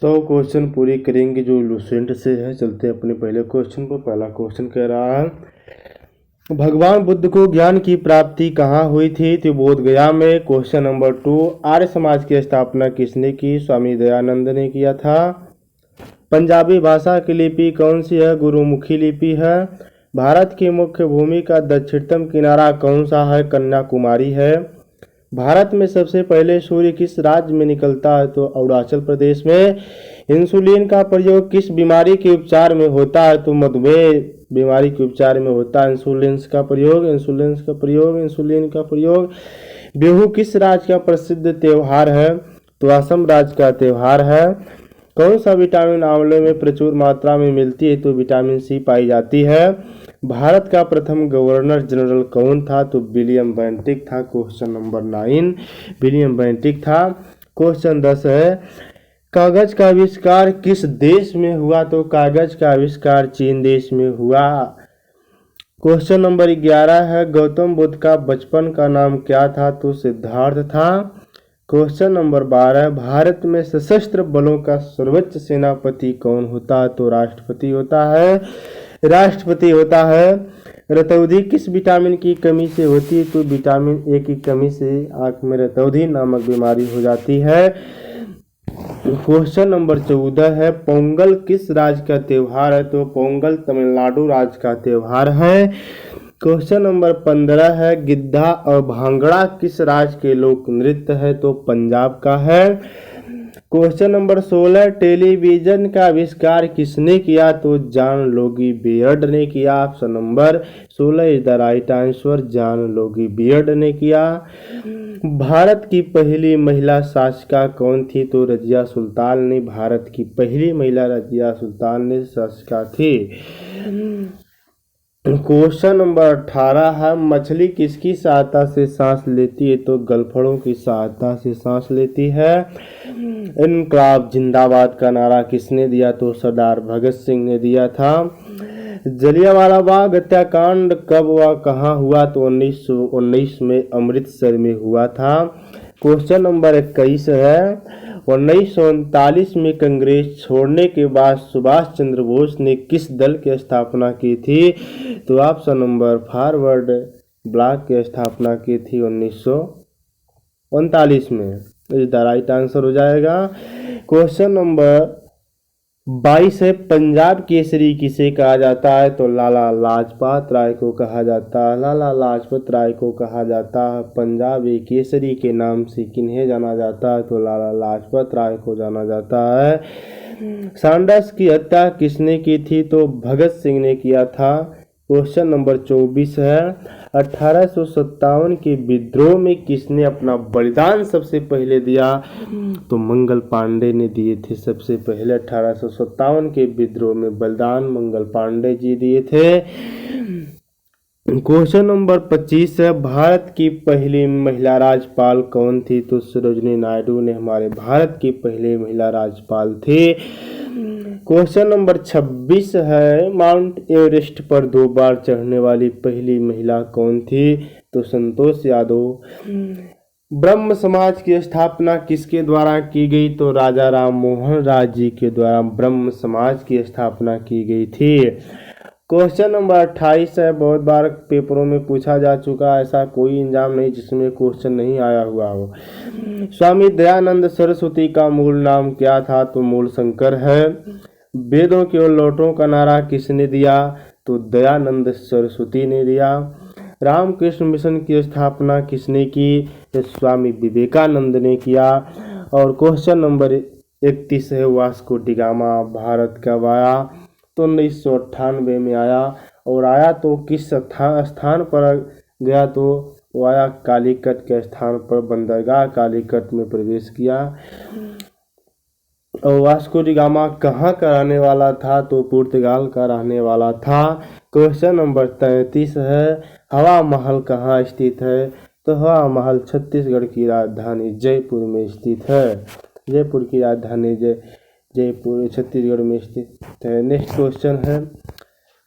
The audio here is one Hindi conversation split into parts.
100 क्वेश्चन पूरी करेंगे जो लूसेंट से है। चलते हैं अपने पहले क्वेश्चन पर। पहला क्वेश्चन कह रहा है, भगवान बुद्ध को ज्ञान की प्राप्ति कहाँ हुई थी? तो बोध गया में। क्वेश्चन नंबर 2, आर्य समाज की स्थापना किसने की? स्वामी दयानंद ने किया था। पंजाबी भाषा की लिपि कौन सी है? गुरुमुखी लिपि है। भारत की मुख्य भूमि का दक्षिणतम किनारा कौन सा है? कन्याकुमारी है। भारत में सबसे पहले सूर्य किस राज्य में निकलता है? तो अरुणाचल प्रदेश में। इंसुलिन का प्रयोग किस बीमारी के उपचार में होता है? तो मधुमेह बीमारी के उपचार में होता है इंसुलिन का प्रयोग। बिहू किस राज्य का प्रसिद्ध त्योहार है? तो असम राज्य का त्योहार है। कौन सा विटामिन आंवले में प्रचुर मात्रा में मिलती है? तो विटामिन सी पाई जाती है। भारत का प्रथम गवर्नर जनरल कौन था? तो विलियम बेंटिक था। क्वेश्चन नंबर 9 विलियम बेंटिक था। क्वेश्चन 10 है, कागज का आविष्कार किस देश में हुआ? तो कागज का आविष्कार चीन देश में हुआ। क्वेश्चन नंबर 11 है, गौतम बुद्ध का बचपन का नाम क्या था? तो सिद्धार्थ था। क्वेश्चन नंबर 12, भारत में सशस्त्र बलों का सर्वोच्च सेनापति कौन होता है? तो राष्ट्रपति होता है। रतौंधी किस विटामिन की कमी से होती है? तो विटामिन ए की कमी से आंख में रतौंधी नामक बीमारी हो जाती है। क्वेश्चन नंबर 14 है, पोंगल किस राज्य का त्योहार है? तो पोंगल तमिलनाडु राज्य का त्योहार है। क्वेश्चन नंबर 15 है, गिद्धा और भांगड़ा किस राज्य के लोक नृत्य है? तो पंजाब का है। क्वेश्चन नंबर 16, टेलीविजन का आविष्कार किसने किया? तो जॉन लोगी बियर्ड ने किया। Option number 16 is the right answer, John Logie Baird ने किया। भारत की पहली महिला शासिका कौन थी? तो रजिया सुल्तान ने, भारत की पहली महिला रजिया सुल्तान ने शासिका थी। क्वेश्चन नंबर 18 है, मछली किसकी सहायता से सांस लेती है? तो गलफड़ों की सहायता से सांस लेती है। इनकलाब जिंदाबाद का नारा किसने दिया? तो सरदार भगत सिंह ने दिया था। जलियांवाला बाग हत्याकांड कब व कहाँ हुआ? तो 1919 में अमृतसर में हुआ था। क्वेश्चन नंबर 21 है, 1939 में कांग्रेस छोड़ने के बाद सुभाष चंद्र बोस ने किस दल की स्थापना की थी? तो ऑप्शन नंबर फॉरवर्ड ब्लॉक की स्थापना की थी 1939 में। इस द राइट आंसर हो जाएगा। क्वेश्चन नंबर 22 है, पंजाब केसरी किसे कहा जाता है? तो लाला लाजपत राय को कहा जाता है। लाला लाजपत राय को कहा जाता है। पंजाबी केसरी के नाम से किन्हें जाना जाता है? तो लाला लाजपत राय को जाना जाता है। सैंडर्स की हत्या किसने की थी? तो भगत सिंह ने किया था। क्वेश्चन नंबर 24 है, 1857 के विद्रोह में किसने अपना बलिदान सबसे पहले दिया? तो मंगल पांडे ने दिए थे सबसे पहले। 1857 के विद्रोह में बलिदान मंगल पांडे जी दिए थे। क्वेश्चन नंबर 25 है, भारत की पहली महिला राज्यपाल कौन थी? तो सरोजिनी नायडू ने हमारे भारत की पहली महिला राज्यपाल थी। क्वेश्चन नंबर 26 है, माउंट एवरेस्ट पर 2 बार चढ़ने वाली पहली महिला कौन थी? तो संतोष यादव। ब्रह्म समाज की स्थापना किसके द्वारा की गई? तो राजा राम मोहन राय जी के द्वारा ब्रह्म समाज की स्थापना की गई थी। क्वेश्चन नंबर 28 है, बहुत बार पेपरों में पूछा जा चुका है, ऐसा कोई एग्जाम नहीं जिसमें क्वेश्चन नहीं आया हुआ हो। स्वामी दयानंद सरस्वती का मूल नाम क्या था? तो मूल शंकर है। वेदों के और लौटों का नारा किसने दिया? तो दयानंद सरस्वती ने दिया। रामकृष्ण मिशन की स्थापना किसने की? तो स्वामी विवेकानंद ने किया। और क्वेश्चन नंबर 31 है, वास्को डी गामा भारत कब आया? तो 1998 में आया। और आया तो किस स्थान पर गया? तो वो आया कालीकट के स्थान पर, बंदरगाह कालीकट में प्रवेश किया। और वास्को डी गामा कहाँ का रहने वाला था? तो पुर्तगाल का रहने वाला था। क्वेश्चन नंबर 33 है, हवा महल कहाँ स्थित है? तो हवा महल छत्तीसगढ़ की राजधानी जयपुर में स्थित है। जयपुर की राजधानी जयपुर छत्तीसगढ़ में स्थित है। नेक्स्ट क्वेश्चन है,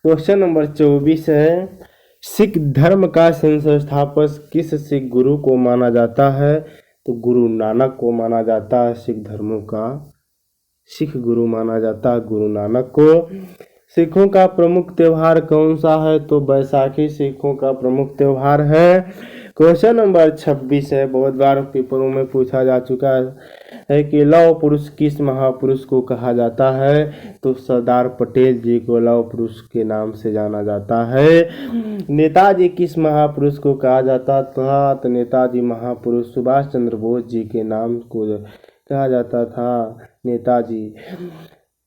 क्वेश्चन नंबर 24 है, सिख धर्म का संस्थापक किस सिख गुरु को माना जाता है? तो गुरु नानक को माना जाता है सिख धर्मों का सिख गुरु माना जाता है गुरु नानक को। सिखों का प्रमुख त्योहार कौन सा है? तो बैसाखी सिखों का प्रमुख त्योहार है। क्वेश्चन नंबर 26 है, बहुत बार पेपरों में पूछा जा चुका है कि लौह पुरुष किस महापुरुष को कहा जाता है? तो सरदार पटेल जी को लौह पुरुष के नाम से जाना जाता है। नेताजी किस महापुरुष को कहा जाता था? तो नेताजी महापुरुष सुभाष चंद्र बोस जी के नाम को कहा जाता था नेताजी।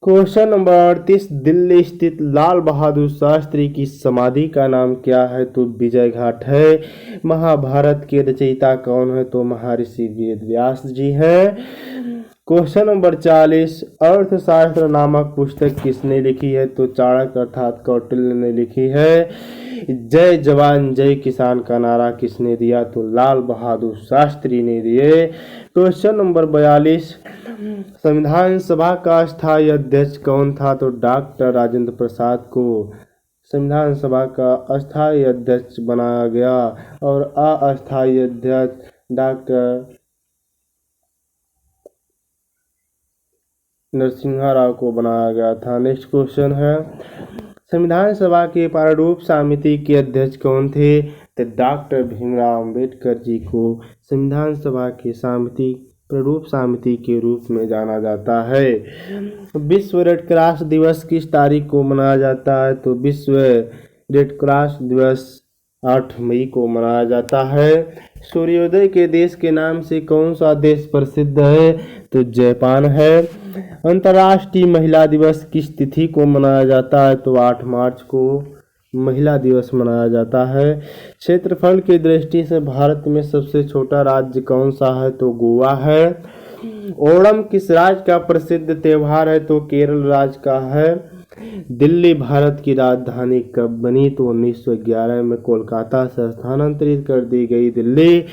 क्वेश्चन नंबर 38, दिल्ली स्थित लाल बहादुर शास्त्री की समाधि का नाम क्या है? तो विजय घाट है। महाभारत के रचयिता कौन है? तो महर्षि वेद व्यास जी हैं। क्वेश्चन नंबर 40, अर्थशास्त्र नामक पुस्तक किसने लिखी है? तो चाणक्य अर्थात कौटिल्य ने लिखी है। जय जवान जय किसान का नारा किसने दिया? तो लाल बहादुर शास्त्री ने दिए। क्वेश्चन नंबर 42, संविधान सभा का स्थायी अध्यक्ष कौन था? तो डॉक्टर राजेंद्र प्रसाद को संविधान सभा का अस्थायी अध्यक्ष बनाया गया और अस्थायी अध्यक्ष डॉक्टर नरसिम्हा राव को बनाया गया था। नेक्स्ट क्वेश्चन है, संविधान सभा के प्रारूप समिति के अध्यक्ष कौन थे? तो डॉक्टर भीमराव अंबेडकर जी को संविधान सभा के प्रारूप समिति के रूप में जाना जाता है। विश्व रेड क्रॉस दिवस किस तारीख को मनाया जाता है? तो विश्व रेड क्रॉस दिवस 8 मई को मनाया जाता है। सूर्योदय के देश के नाम से कौन सा देश प्रसिद्ध है? तो जापान है। अंतर्राष्ट्रीय महिला दिवस किस तिथि को मनाया जाता है? तो 8 मार्च को महिला दिवस मनाया जाता है। क्षेत्रफल की दृष्टि से भारत में सबसे छोटा राज्य कौन सा है? तो गोवा है। ओणम किस राज्य का प्रसिद्ध त्योहार है? तो केरल राज्य का है। दिल्ली भारत की राजधानी कब बनी? तो 1911 में कोलकाता से स्थानांतरित कर दी गई दिल्ली।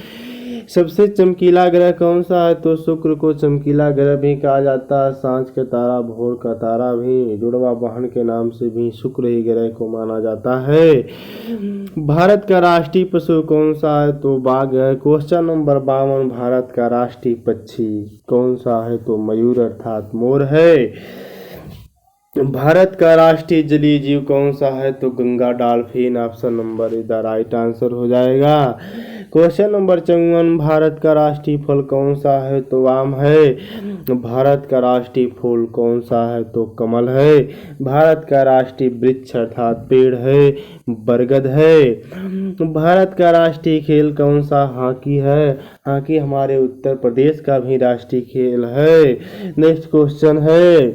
सबसे चमकीला ग्रह कौन सा है? तो शुक्र को चमकीला ग्रह भी कहा जाता है। सांझ का तारा, भोर का तारा भी, जुड़वा वाहन के नाम से भी शुक्र ही ग्रह को माना जाता है। भारत का राष्ट्रीय पशु कौन सा है? तो बाघ है। क्वेश्चन नंबर 52, भारत का राष्ट्रीय पक्षी कौन सा है? तो मयूर अर्थात मोर है। भारत का राष्ट्रीय जलीय जीव कौन सा है? तो गंगा डॉल्फिन। ऑप्शन नंबर इधर राइट आंसर हो जाएगा। क्वेश्चन नंबर 54, भारत का राष्ट्रीय फल कौन सा है? तो आम है। भारत का राष्ट्रीय फूल कौन सा है? तो कमल है। भारत का राष्ट्रीय वृक्ष अर्थात पेड़ है बरगद है। भारत का राष्ट्रीय खेल कौन सा? हॉकी है। हॉकी हमारे उत्तर प्रदेश का भी राष्ट्रीय खेल है। नेक्स्ट क्वेश्चन है,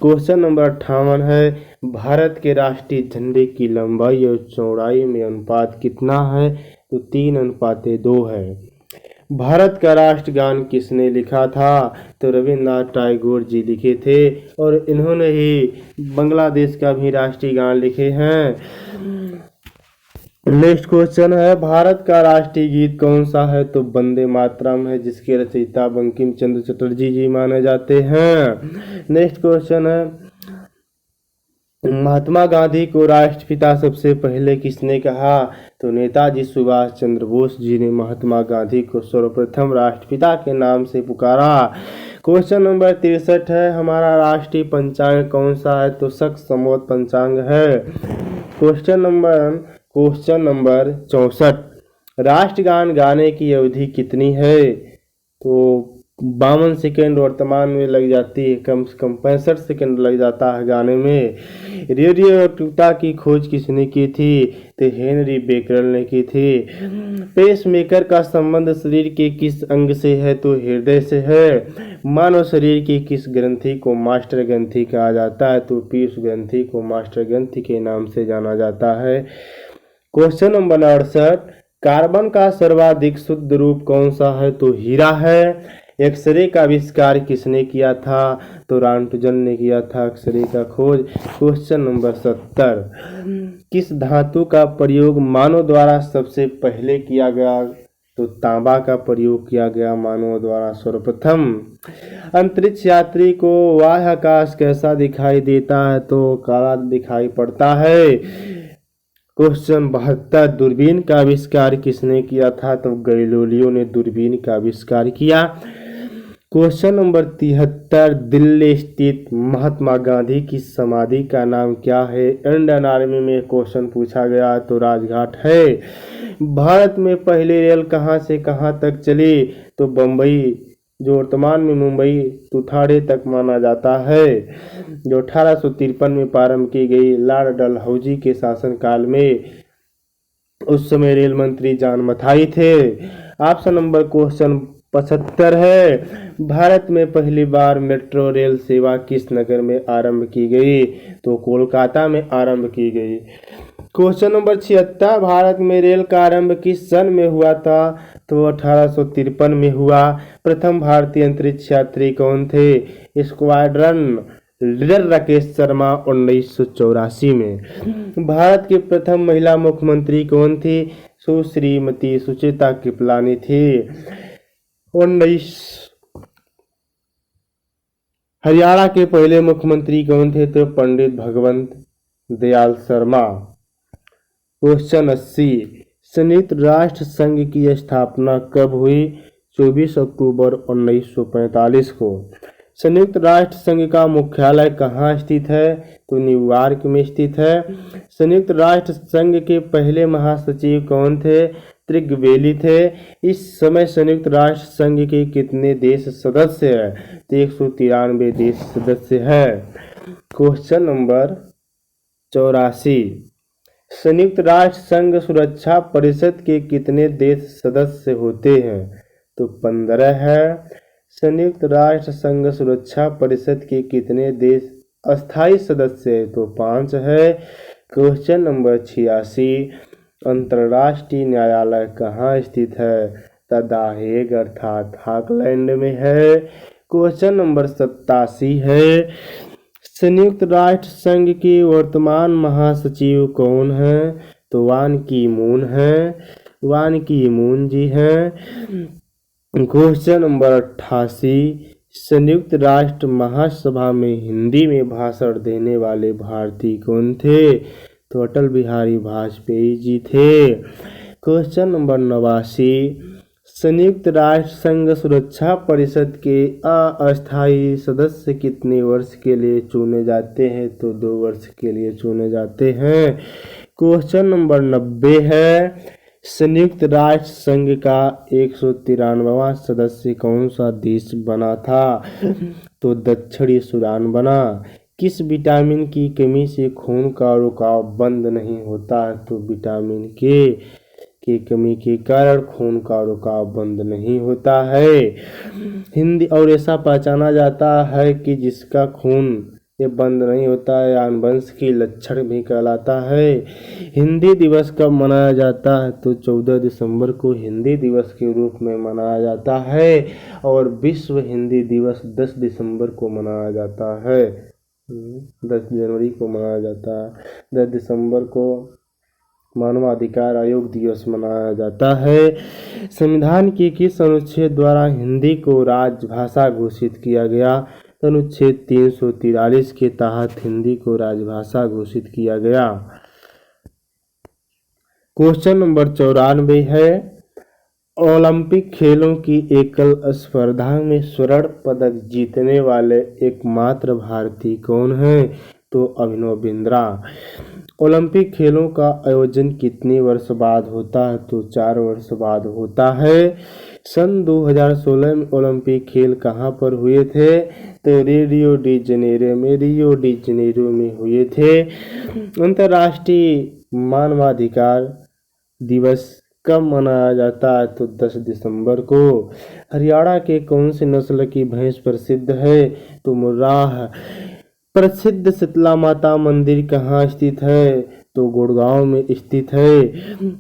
क्वेश्चन नंबर 58 है, भारत के राष्ट्रीय झंडे की लंबाई और चौड़ाई में अनुपात कितना है? तो 3:2 है। भारत का राष्ट्रगान किसने लिखा था? तो रविन्द्रनाथ टैगोर जी लिखे थे और इन्होंने ही बांग्लादेश का भी राष्ट्रीय गान लिखे हैं। नेक्स्ट क्वेश्चन है, भारत का राष्ट्रीय गीत कौन सा है? तो वंदे मातरम है, जिसके रचयिता बंकिम चंद्र चटर्जी जी माने जाते हैं। नेक्स्ट क्वेश्चन है, महात्मा गांधी को राष्ट्रपिता सबसे पहले किसने कहा? तो नेताजी सुभाष चंद्र बोस जी ने महात्मा गांधी को सर्वप्रथम राष्ट्रपिता के नाम से पुकारा। क्वेश्चन नंबर 63 है, हमारा राष्ट्रीय पंचांग कौन सा है? तो शक संवत पंचांग है। क्वेश्चन नंबर 64, राष्ट्रगान गाने की अवधि कितनी है? तो 52 सेकेंड वर्तमान में लग जाती है, कम से कम 65 सेकेंड लग जाता है गाने में। रेडियोएक्टिविटी की खोज किसने की थी? तो हेनरी बेकरल ने की थी। पेसमेकर का संबंध शरीर के किस अंग से है? तो हृदय से है। मानव शरीर की किस ग्रंथि को मास्टर ग्रंथि कहा जाता है? तो पीयूष ग्रंथि को मास्टर ग्रंथि के नाम से जाना जाता है। क्वेश्चन नंबर 68, कार्बन का सर्वाधिक शुद्ध रूप कौन सा है? तो हीरा है। एक्सरे का आविष्कार किसने किया था? तो रॉन्टगन ने किया था एक्सरे का खोज। क्वेश्चन नंबर 70, किस धातु का प्रयोग मानव द्वारा सबसे पहले किया गया? तो तांबा का प्रयोग किया गया मानव द्वारा सर्वप्रथम। अंतरिक्ष यात्री को बाह्याकाश कैसा दिखाई देता है? तो काला दिखाई पड़ता है। क्वेश्चन 72, दूरबीन का आविष्कार किसने किया था? तो गैलीलियो ने दूरबीन का आविष्कार किया। क्वेश्चन नंबर 73, दिल्ली स्थित महात्मा गांधी की समाधि का नाम क्या है? इंडियन आर्मी में क्वेश्चन पूछा गया तो राजघाट है। भारत में पहली रेल कहां से कहां तक चली? तो बम्बई, जो वर्तमान में मुंबई तुथाड़े तक माना जाता है, जो 1853 में प्रारंभ की गई। लॉर्ड डलहौजी के शासनकाल में उस समय रेल मंत्री जॉन मथाई थे। ऑप्शन नंबर क्वेश्चन 75 है, भारत में पहली बार मेट्रो रेल सेवा किस नगर में आरंभ की गई? तो कोलकाता में आरंभ की गई। क्वेश्चन नंबर 76, भारत में रेल का आरंभ किस सन में हुआ था? तो 1853 में हुआ। प्रथम भारतीय अंतरिक्ष यात्री कौन थे? स्क्वाड्रन लीडर राकेश शर्मा 1984 में। भारत की प्रथम महिला मुख्यमंत्री कौन थी? सुश्रीमती सुचेता कृपलानी थी। 19 हरियाणा के पहले मुख्यमंत्री कौन थे? तो पंडित भगवंत दयाल शर्मा। क्वेश्चन 80, संयुक्त राष्ट्र संघ की स्थापना कब हुई? 24 अक्टूबर 1945 को। संयुक्त राष्ट्र संघ का मुख्यालय कहाँ स्थित है? तो न्यूयॉर्क में स्थित है। संयुक्त राष्ट्र संघ के पहले महासचिव कौन थे? त्रिगवेली थे। इस समय संयुक्त राष्ट्र संघ के कितने देश सदस्य हैं? तो 193 देश सदस्य है। क्वेश्चन नंबर 84, संयुक्त राष्ट्र संघ सुरक्षा परिषद के कितने देश सदस्य होते हैं? तो 15 है। संयुक्त राष्ट्र संघ सुरक्षा परिषद के कितने देश अस्थायी सदस्य है? तो 5 है। क्वेश्चन नंबर 86, अंतर्राष्ट्रीय न्यायालय कहाँ स्थित है? द हेग अर्थात ऑकलैंड में है। क्वेश्चन नंबर 87 है, संयुक्त राष्ट्र संघ के वर्तमान महासचिव कौन है? तो वान की मून है, वान की मून जी हैं। क्वेश्चन नंबर 88, संयुक्त राष्ट्र महासभा में हिंदी में भाषण देने वाले भारतीय कौन थे? तो अटल बिहारी वाजपेयी जी थे। क्वेश्चन नंबर 89, संयुक्त राष्ट्र संघ सुरक्षा परिषद के अस्थायी सदस्य कितने वर्ष के लिए चुने जाते हैं? तो 2 वर्ष के लिए चुने जाते हैं। क्वेश्चन नंबर 90 है, संयुक्त राष्ट्र संघ का 193वां सदस्य कौन सा देश बना था? तो दक्षिणी सूडान बना। किस विटामिन की कमी से खून का रुकाव बंद नहीं होता? तो विटामिन के कमी के कारण खून का रुकाव बंद नहीं होता है। हिंदी और ऐसा पहचाना जाता है कि जिसका खून ये बंद नहीं होता है, आनुवंश की लक्षण भी कहलाता है। हिंदी दिवस कब मनाया जाता है? तो 14 दिसंबर को हिंदी दिवस के रूप में मनाया जाता है और विश्व हिंदी दिवस 10 दिसंबर को मनाया जाता है। 10 जनवरी को मनाया जाता है। 10 दिसंबर को मानवाधिकार आयोग दिवस मनाया जाता है। संविधान के किस अनुच्छेद द्वारा हिंदी को राजभाषा घोषित किया गया? अनुच्छेद 343 के तहत हिंदी को राजभाषा घोषित किया गया। क्वेश्चन नंबर 94 है, ओलंपिक खेलों की एकल स्पर्धा में स्वर्ण पदक जीतने वाले एकमात्र भारतीय कौन है? तो अभिनव बिंद्रा। ओलंपिक खेलों का आयोजन कितने वर्ष बाद होता है? तो 4 वर्ष बाद होता है। सन 2016 में ओलंपिक खेल कहाँ पर हुए थे? तो रियो डी जेनेरो में हुए थे। अंतर्राष्ट्रीय मानवाधिकार दिवस कब मनाया जाता है? तो 10 दिसंबर को। हरियाणा के कौन सी नस्ल की भैंस प्रसिद्ध है? तो मुर्राह। प्रसिद्ध शीतला माता मंदिर कहाँ स्थित है? तो गुड़गांव में स्थित है।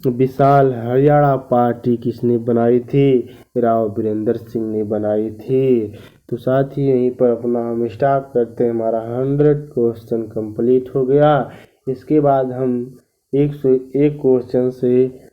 विशाल हरियाणा पार्टी किसने बनाई थी? राव वीरेंद्र सिंह ने बनाई थी। तो साथ ही यहीं पर अपना हम स्टॉप करते हैं। हमारा 100 क्वेश्चन कंप्लीट हो गया। इसके बाद हम 101 क्वेश्चन से